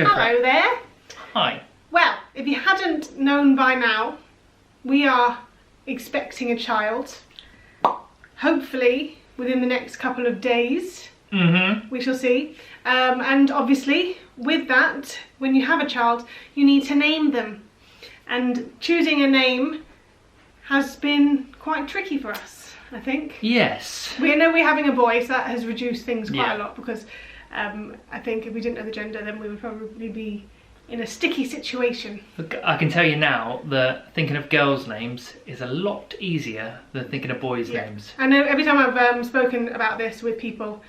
Hello there. Hi. Well, if you hadn't known by now, we are expecting a child. Hopefully within the next couple of days. We shall see. And obviously with that, when you have a child, you need to name them. And choosing a name has been quite tricky for us, I think. Yes. We know we're having a boy, so that has reduced things quite a lot, because I think if we didn't know the gender, then we would probably be in a sticky situation. Look, I can tell you now that thinking of girls' names is a lot easier than thinking of boys' names. I know every time I've spoken about this with people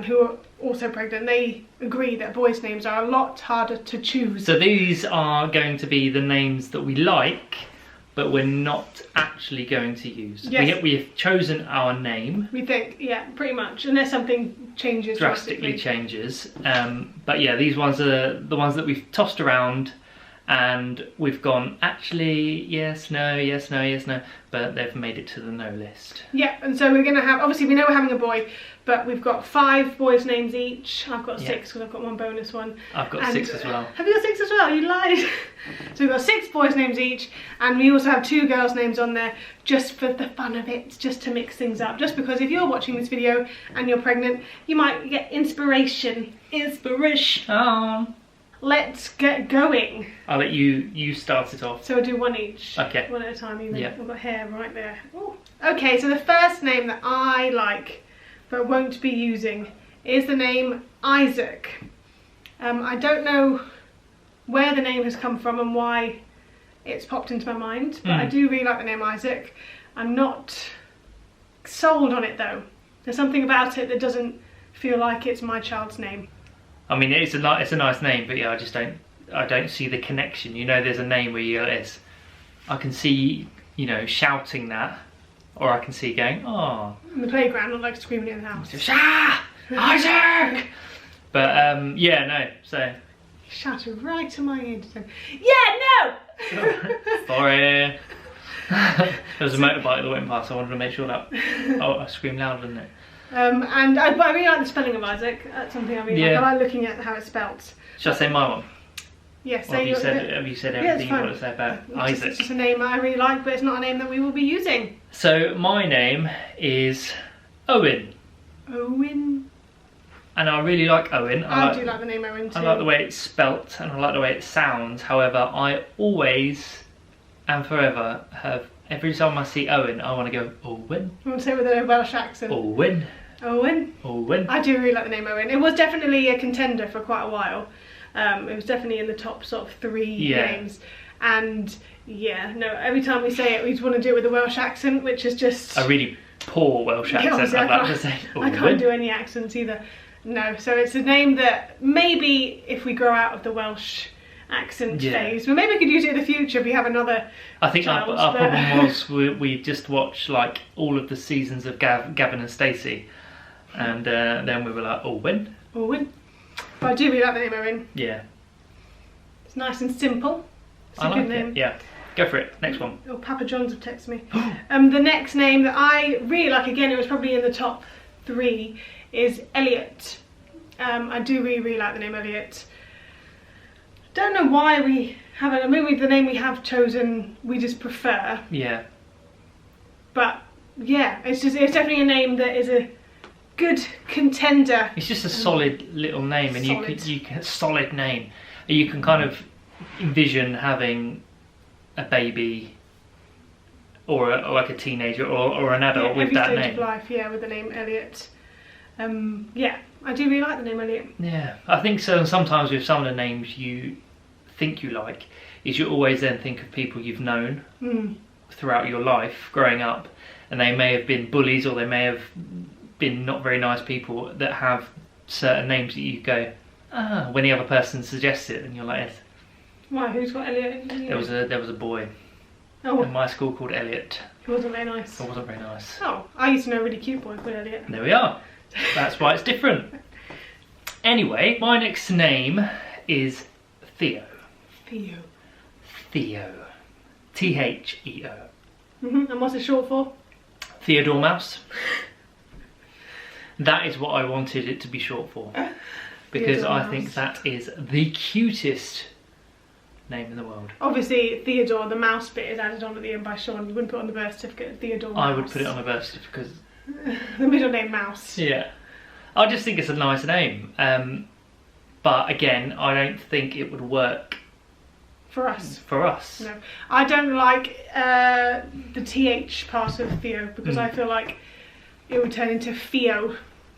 who are also pregnant, they agree that boys' names are a lot harder to choose. So these are going to be the names that we like, but we're not actually going to use. Yes. We have chosen our name. We think, yeah, pretty much, unless something changes drastically changes. But yeah, these ones are the ones that we've tossed around, and we've gone, actually, yes, no, yes, no, yes, no, but they've made it to the no list. Yeah, and so we're going to have, obviously we know we're having a boy, but we've got 5 boys' names each. I've got 6 because I've got one bonus one. I've got 6 as well. Have you got 6 as well? You lied. So we've got 6 boys' names each, and we also have 2 girls' names on there, just for the fun of it, just to mix things up. Just because if you're watching this video and you're pregnant, you might get inspiration. Inspiration. Let's get going. I'll let you start it off. So we'll do one each. Okay. One at a time even. Yeah. I've got hair right there. Ooh. Okay, so the first name that I like but won't be using is the name Isaac. I don't know where the name has come from and why it's popped into my mind, but I do really like the name Isaac. I'm not sold on it though. There's something about it that doesn't feel like it's my child's name. I mean, it's a nice name, but yeah, I don't see the connection. You know, there's a name where I can see, you know, shouting that, or I can see going, oh. In the playground, not like screaming in the house. Ah, Isaac! But yeah, no. So. Shouted right to my ear. Yeah, no. Sorry. There was a motorbike that went past. I wanted to make sure that I screamed louder than it. And I really like the spelling of Isaac. That's something I really like. I like looking at how it's spelt. Should I say my one? Yes. Have you said everything you want to say about Isaac? It's just a name I really like, but it's not a name that we will be using. So my name is Owen. Owen. And I really like Owen. I do like the name Owen too. I like the way it's spelt and I like the way it sounds. However, I always and forever have, every time I see Owen, I want to go, Owen. I want to say it with a Welsh accent. Owen. Owen. Owen. I do really like the name Owen. It was definitely a contender for quite a while. It was definitely in the top sort of 3 names. And yeah, no, every time we say it, we just want to do it with a Welsh accent, which is just... a really poor Welsh accent, I'd like to say. I can't do any accents either. No, so it's a name that maybe if we grow out of the Welsh accent phase, but maybe we could use it in the future if we have another I think child, our problem was we just watched like all of the seasons of Gavin and Stacey, and then we were like, Owen. Owen. But I do really like the name Owen. Yeah. It's nice and simple. It's a good name. Yeah. Go for it. Next one. Oh, Papa John's have texted me. The next name that I really like, again, it was probably in the top 3, is Elliot. I do really like the name Elliot. Don't know why we haven't, maybe the name we have chosen we just prefer. Yeah. But yeah, it's definitely a name that is a good contender. It's just a solid little name, and you can solid name. You can kind of envision having a baby or like a teenager or an adult with that name. Every stage of life, with the name Elliot. Yeah, I do really like the name Elliot. Yeah, I think so. Sometimes with some of the names you think you like, is you always then think of people you've known throughout your life growing up, and they may have been bullies or they may have been not very nice people that have certain names that you go, when the other person suggests it, and you're like, why? Who's got Elliot? There was a boy in my school called Elliot. He wasn't very nice. It wasn't very nice. Oh, I used to know a really cute boy called Elliot. There we are. That's why it's different. Anyway, my next name is Theo. Theo. Theo. Theo. And what's it short for? Theodore Mouse. That is what I wanted it to be short for. because Theodore I Mouse. think that is the cutest name in the world. Obviously, Theodore, the mouse bit is added on at the end by Sean. You wouldn't put it on the birth certificate, Theodore Mouse. I would put it on a birth certificate. The middle name Mouse. Yeah. I just think it's a nice name. But again, I don't think it would work For us. for us. No. I don't like the TH part of Theo because I feel like it would turn into Theo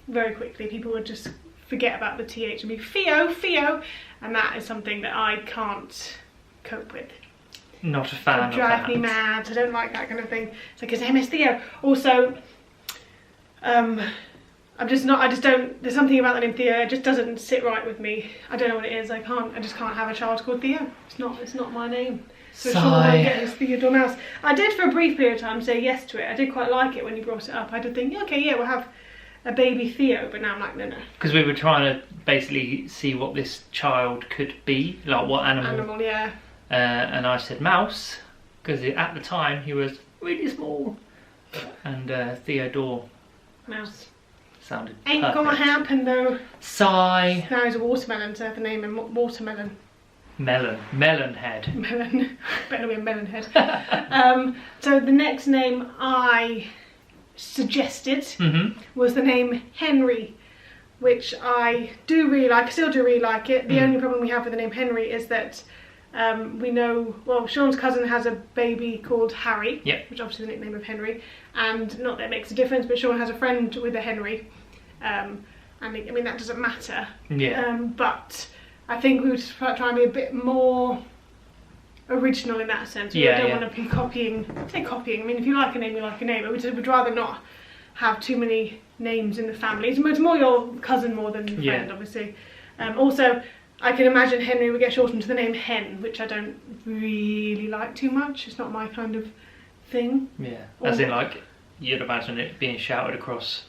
very quickly. People would just forget about the TH and be Theo, and that is something that I can't cope with. Not a fan It of would drive that. me mad. I don't like that kind of thing. It's like his name is Theo. Also, I just don't, there's something about the name Theo, it just doesn't sit right with me. I don't know what it is. I just can't have a child called Theo. It's not my name. So Sean won't get his Theodore Mouse. I did for a brief period of time say yes to it. I did quite like it when you brought it up. I did think, okay, yeah, we'll have a baby Theo, but now I'm like, no. Because we were trying to basically see what this child could be, like what animal. Animal, yeah. And I said mouse, because at the time he was really small. And Theodore Mouse. sounded Ain't perfect. gonna happen though. Sigh. Now he's a watermelon, so I have to name him Watermelon. Melon head. Melon. Better be a melon head. So the next name I suggested was the name Henry, which I do really like. I still do really like it. The only problem we have with the name Henry is that we know, well, Sean's cousin has a baby called Harry, which obviously is the nickname of Henry, and not that it makes a difference, but Sean has a friend with a Henry, and I mean that doesn't matter. But I think we would try and be a bit more original in that sense. We don't want to be copying. I mean, if you like a name, you like a name. But we'd rather not have too many names in the family. It's more your cousin more than your friend, obviously. Also, I can imagine Henry would get shortened to the name Hen, which I don't really like too much. It's not my kind of thing. Yeah, as in like you'd imagine it being shouted across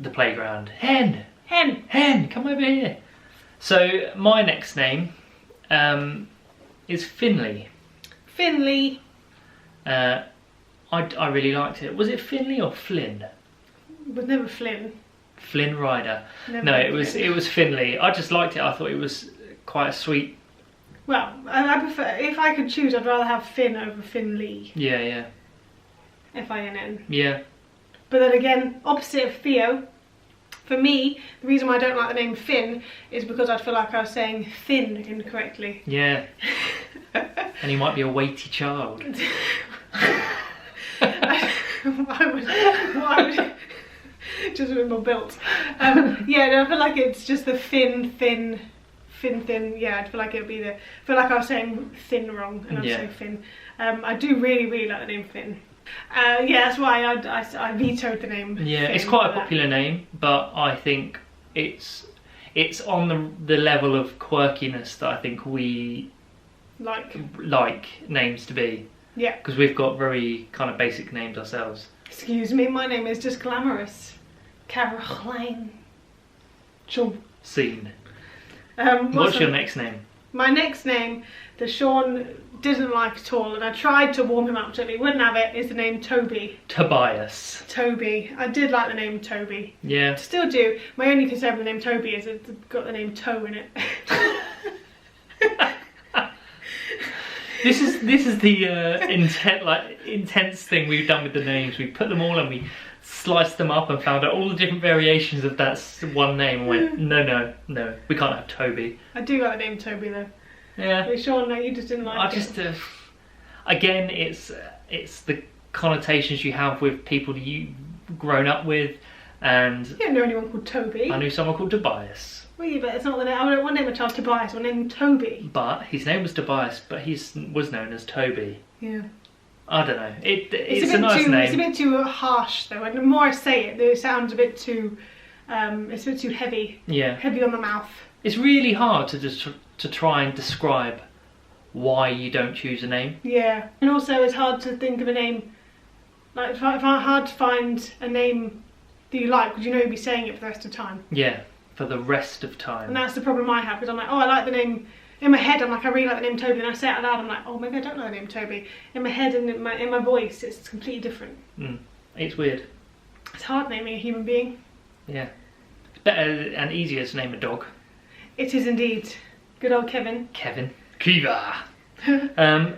the playground. Hen! Hen! Hen! Come over here! So my next name is Finley. Finley. I really liked it. Was it Finley or Flynn? It was never Flynn. Flynn Rider. Never No, it was Finley. I just liked it. I thought it was quite a sweet. Well, I prefer, if I could choose, I'd rather have Finn over Finley. Yeah. F-I-N-N. Yeah. But then again, opposite of Theo, for me, the reason why I don't like the name Finn is because I'd feel like I was saying thin incorrectly. Yeah. And he might be a weighty child. Why would just a bit more built. Yeah, no, I feel like it's just the thin. Yeah, I feel like it'd be I feel like I was saying thin wrong, and I'm saying Finn. I do really like the name Finn. Yeah, that's why I vetoed the name. Yeah, Finn it's quite a for that. popular name, but I think it's on the level of quirkiness that I think we like names to be. Yeah. Because we've got very kind of basic names ourselves. Excuse me, my name is just glamorous. Caroline. Sean. Scene. What's What's your next name? My next name that Sean didn't like at all, and I tried to warm him up to it, but he wouldn't have it, is the name Toby. Tobias. Toby. I did like the name Toby. Yeah. Still do. My only concern with the name Toby is it's got the name Toe in it. This is the intense thing we've done with the names. We put them all and we sliced them up and found out all the different variations of that one name and went, no, we can't have Toby. I do like the name Toby though. Yeah. But Sean, no, you just didn't like it. Again, it's the connotations you have with people that you've grown up with, and You don't know anyone called Toby. I knew someone called Tobias. Well, yeah, but it's not the name. I don't want to name a child Tobias. I want to name him Toby. But his name was Tobias, but he was known as Toby. Yeah. I don't know. It's a nice name. It's a bit too harsh though, and the more I say it, it sounds a bit too. It's a bit too heavy. Yeah. Heavy on the mouth. It's really hard to try and describe why you don't choose a name. Yeah, and also it's hard to think of a name. Like it's hard to find a name that you like because you know you'll be saying it for the rest of the time. Yeah, for the rest of time. And that's the problem I have because I'm like, oh, I like the name. In my head, I'm like, I really like the name Toby. And I say it out loud, I'm like, oh, maybe I don't like the name Toby. In my head and in my voice, it's completely different. It's weird. It's hard naming a human being. Yeah. better and easier to name a dog. It is indeed. Good old Kevin. Kevin. Kiva.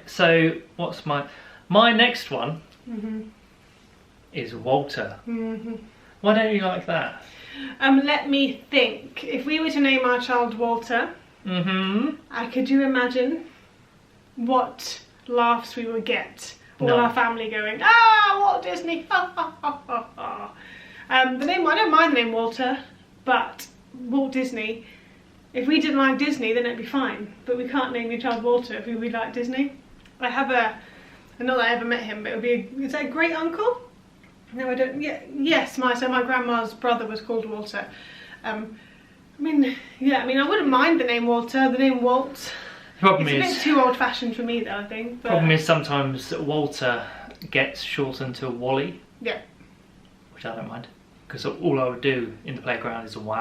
So what's my next one is Walter. Why don't you like that? Let me think. If we were to name our child Walter, could you imagine what laughs we would get? All our family going, "Ah, Walt Disney!" The name, I don't mind the name Walter, but Walt Disney. If we didn't like Disney, then it'd be fine. But we can't name your child Walter if we like Disney. I have not that I ever met him, but is that a great uncle? No, I don't. Yeah, yes, my grandma's brother was called Walter. I wouldn't mind the name Walter. The name Walt. It's a bit too old-fashioned for me, though, I think. But problem is sometimes Walter gets shortened to Wally. Yeah. Which I don't mind, because all I would do in the playground is Wally.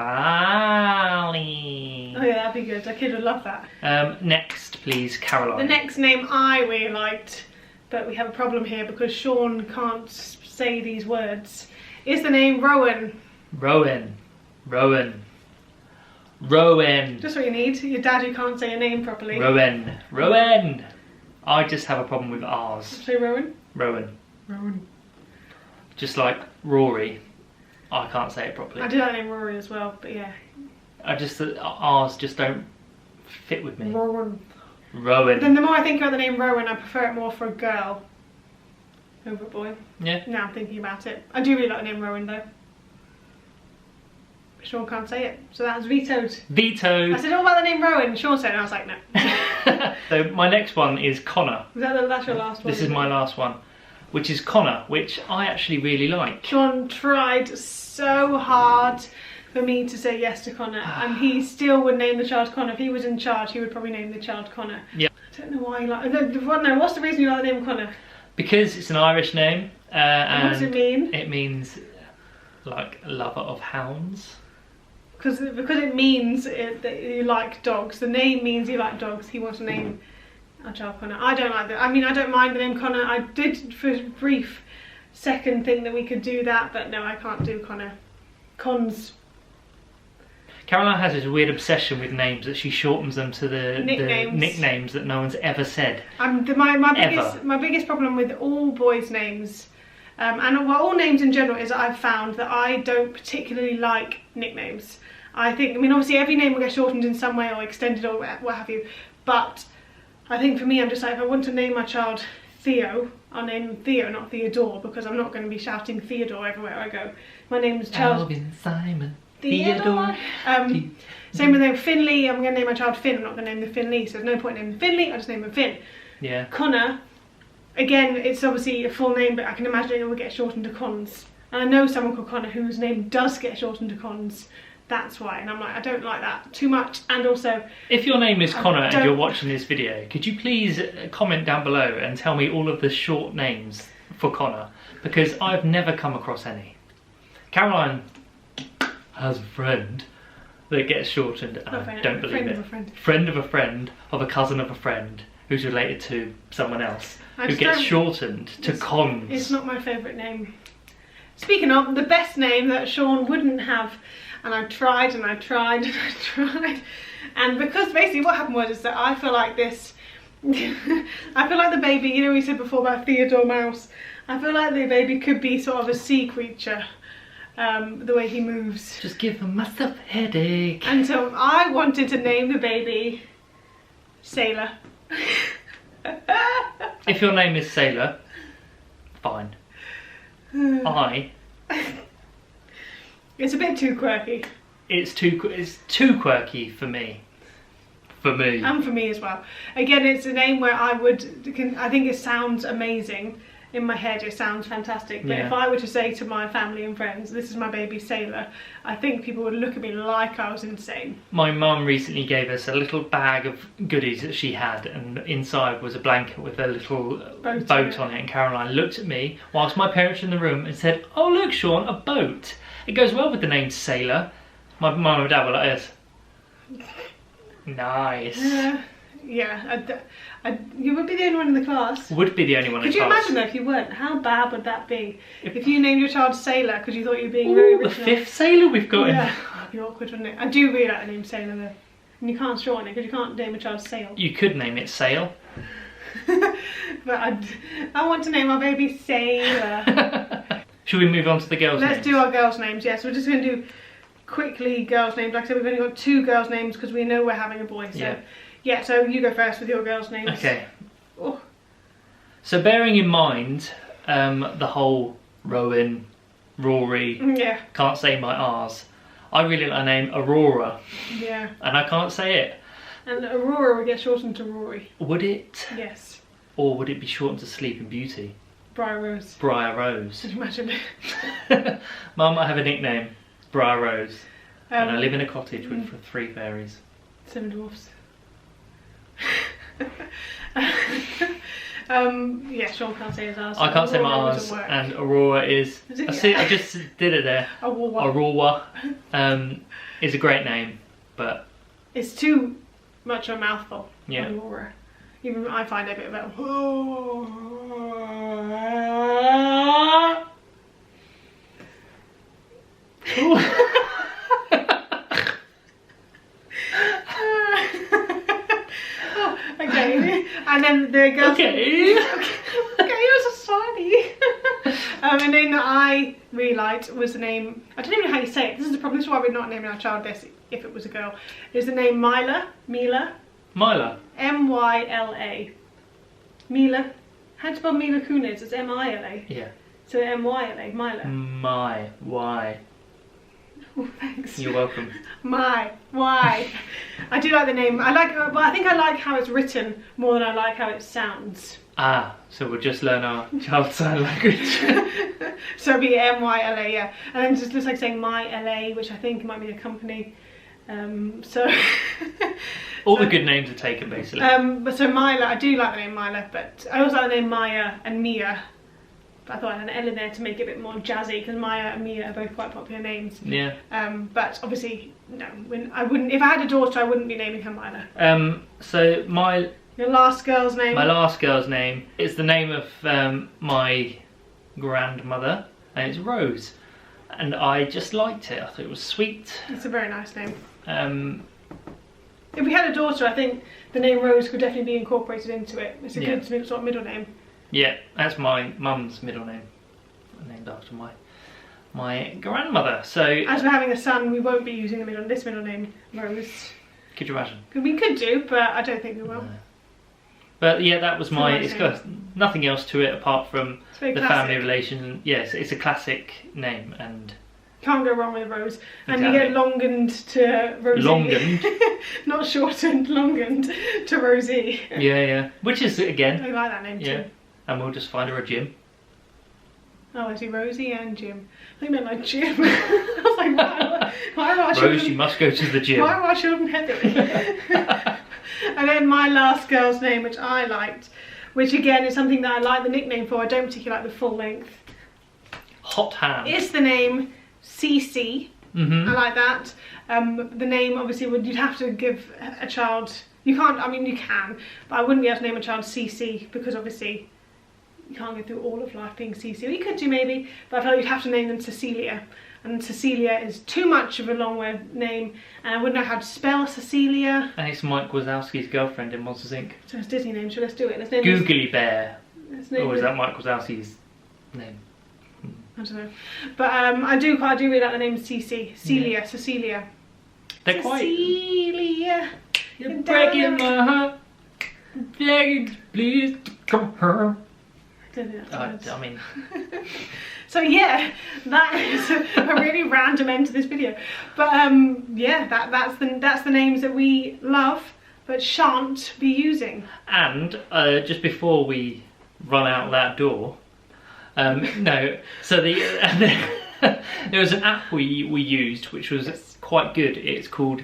Oh yeah, that'd be good. A kid would love that. Next, please, Caroline. The next name I really liked, but we have a problem here because Sean can't say these words, is the name Rowan. Rowan. Rowan. Rowan. Just what you need. Your dad who can't say a name properly. Rowan. Rowan. I just have a problem with R's. Say Rowan? Rowan. Rowan. Just like Rory. I can't say it properly. I do like the name Rory as well, but yeah. R's just don't fit with me. Rowan. Rowan. Then the more I think about the name Rowan, I prefer it more for a girl over a boy. Yeah. Now I'm thinking about it. I do really like the name Rowan though. Sean can't say it, so that was vetoed. Vetoed. I said, "What about the name Rowan?" Sean said it, and I was like, "No." So my next one is Connor. That's your last one? This is my last one, which is Connor, which I actually really like. Sean tried so hard for me to say yes to Connor, and he still would name the child Connor. If he was in charge, he would probably name the child Connor. Yeah. I don't know why you like. No, what's the reason you like the name Connor? Because it's an Irish name. And what does it mean? It means like lover of hounds. Because it means that you like dogs. The name means you like dogs. He wants to name our child Connor. I don't like that. I mean, I don't mind the name Connor. I did for a brief second think that we could do that, but no, I can't do Connor. Cons. Caroline has this weird obsession with names that she shortens them to the nicknames that no one's ever said. My biggest problem with all boys' names, and all names in general, is that I've found that I don't particularly like nicknames. I mean, obviously every name will get shortened in some way or extended or what have you, but I think for me, I'm just like, if I want to name my child Theo, I'll name him Theo, not Theodore, because I'm not going to be shouting Theodore everywhere I go. My name's Alvin, Simon, Theodore. Same with name Finley. I'm going to name my child Finn. I'm not going to name the Finley, so there's no point naming Finley. I just name him Finn. Yeah. Connor. Again, it's obviously a full name, but I can imagine it will get shortened to Cons. And I know someone called Connor whose name does get shortened to Cons. That's why. And I'm like, I don't like that too much. And also, if your name is Connor and you're watching this video, could you please comment down below and tell me all of the short names for Connor? Because I've never come across any. Caroline has a friend that gets shortened, and I don't believe it. Friend of a friend of a cousin of a friend who's related to someone else who gets shortened to Cons. It's not my favourite name. Speaking of, the best name that Sean wouldn't have, and I tried and I tried and I tried, and because basically what happened was is that I feel like this, I feel like the baby, you know we said before about Theodore Mouse, I feel like the baby could be sort of a sea creature, the way he moves. Just give myself a headache. And so I wanted to name the baby Sailor. If your name is Sailor, fine. It's a bit too quirky. It's too quirky for me. For me. And for me as well. Again, it's a name where I think it sounds amazing. In my head it sounds fantastic, but if I were to say to my family and friends, this is my baby Sailor, I think people would look at me like I was insane. My mum recently gave us a little bag of goodies that she had, and inside was a blanket with a little boat on it, and Caroline looked at me whilst my parents were in the room and said, "Oh look Sean, a boat. It goes well with the name Sailor." My mum and dad were like this. Nice. Yeah, you would be the only one in the class. Would be the only one in Could you class. imagine though if you weren't? How bad would that be? If you named your child Sailor because you thought you were being very the original. 5th Sailor we've got Yeah, that'd be awkward, wouldn't it? I do really like the name Sailor though. And you can't shorten it because you can't name a child Sail. You could name it Sail. But I want to name our baby Sailor. Should we move on to the girls' names? Let's do our girls' names, yes. We're just going to do quickly girls' names. Like I said, we've only got 2 girls' names because we know we're having a boy. So yeah, so you go first with your girls' names. Okay. Oh. So bearing in mind the whole Rowan, Rory, can't say my R's, I really like the name Aurora. Yeah. And I can't say it. And Aurora would get shortened to Rory. Would it? Yes. Or would it be shortened to Sleeping Beauty? Briar Rose. Briar Rose. Can you imagine? Mum, I have a nickname. Briar Rose. And I live in a cottage with 3 fairies. 7 dwarfs. Yeah, Sean can't say his R's. I can't say my R's, and Aurora is I just did it there. Aurora is a great name, but it's too much of a mouthful. Yeah. Aurora. Even I find it a bit of a okay. And then the girls. Okay, you're so sorry. A name that I really liked was the name, I don't even know how you say it. This is the problem. This is why we're not naming our child this if it was a girl. Is the name Mila. Mila. M-Y-L-A. Mila. How do you spell Mila Kunis? It's M-I-L-A. Yeah. So M-Y-L-A. Mila. Why? Oh, thanks. You're welcome. Why? I do like the name. I think I like how it's written more than I like how it sounds. Ah, so we'll just learn our child sign language. So it'll be M-Y-L-A, yeah. And then just looks like saying My L-A, which I think might be a company. All the good names are taken, basically. But so Mila, I do like the name Mila, but I also like the name Maya and Mia. But I thought I had an L in there to make it a bit more jazzy because Maya and Mia are both quite popular names. Yeah. But obviously, no, I wouldn't. If I had a daughter, I wouldn't be naming her Mila. So your last girl's name. My last girl's name is the name of my grandmother, and it's Rose. And I just liked it. I thought it was sweet. It's a very nice name. If we had a daughter, I think the name Rose could definitely be incorporated into it. It's a good sort of middle name. Yeah, that's my mum's middle name, named after my grandmother. So as we're having a son, we won't be using this middle name, Rose. Could you imagine? We could do, but I don't think we will. No. But yeah, that was it's got nothing else to it apart from the family relation. Yes, it's a classic name and can't go wrong with Rose. And you get longened to Rosie. Longened? Not shortened, longened to Rosie. Yeah. Which is, again... I like that name too. And we'll just find her a gym. Oh, I see Rosie and Jim. I think they're like Jim. I was like, why are our children... Rose, you must go to the gym. Why are our children heavy? And then my last girl's name, which I liked, which again is something that I like the nickname for. I don't particularly like the full length. Hot Hand. It's the name Cece. I like that. The name, obviously, you'd have to give a child... You can't, I mean you can, but I wouldn't be able to name a child Cece because obviously you can't go through all of life being Cece. Well, you could do maybe, but I felt you'd have to name them Cecilia. And Cecilia is too much of a long name, and I wouldn't know how to spell Cecilia. And it's Mike Wazowski's girlfriend in Monsters Inc. So it's Disney name, so let's do it. Let's name Googly Bear. Or is that Mike Wazowski's name? I don't know. But I do really like the name Cecilia. Cecilia. They're Cecilia. You're breaking my heart. Begging, please come here. I mean. So yeah, that is a really random end to this video. But yeah, that's the names that we love but shan't be using. And just before we run out that door, no. So there was an app we used which was quite good. It's called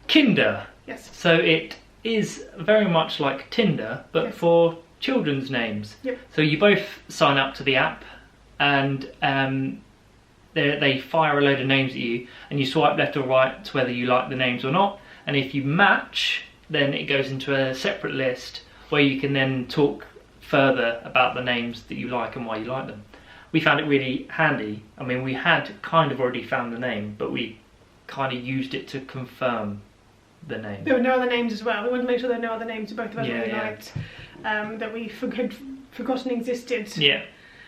Kinder. Yes. So it is very much like Tinder, but for children's names. Yep. So you both sign up to the app, and they fire a load of names at you, and you swipe left or right to whether you like the names or not. And if you match, then it goes into a separate list where you can then talk further about the names that you like and why you like them. We found it really handy. I mean, we had kind of already found the name, but we kind of used it to confirm the name. There were no other names as well. We wanted to make sure there were no other names both of us Yeah, really yeah. liked, that we had forgotten existed. Yeah,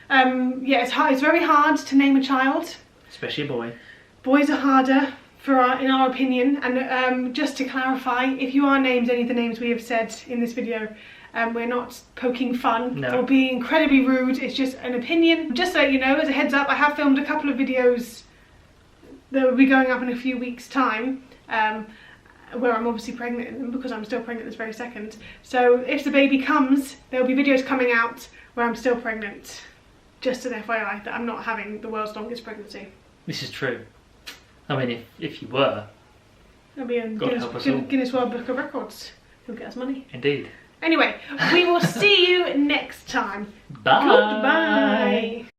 Yeah, it's hard. It's very hard to name a child. especially a boy. Boys are harder, in our opinion. And just to clarify, if you are named any of the names we have said in this video, we're not poking fun or being incredibly rude. It's just an opinion. Just so you know, as a heads up, I have filmed a couple of videos that will be going up in a few weeks' time, where I'm obviously pregnant in them because I'm still pregnant this very second. So if the baby comes, there will be videos coming out where I'm still pregnant. Just an FYI that I'm not having the world's longest pregnancy. This is true. I mean, if you were, It'll be in God help us all. Guinness World Book of Records. He'll get us money. Indeed. Anyway, we will see you next time. Bye. Goodbye.